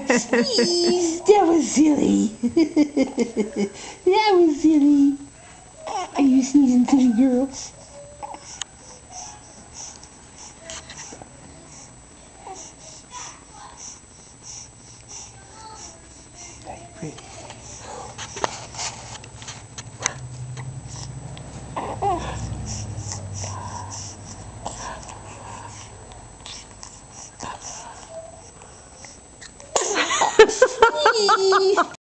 Jeez, that was silly. That was silly. Are you sneezing too, girls? Hey, pretty. Sneeze.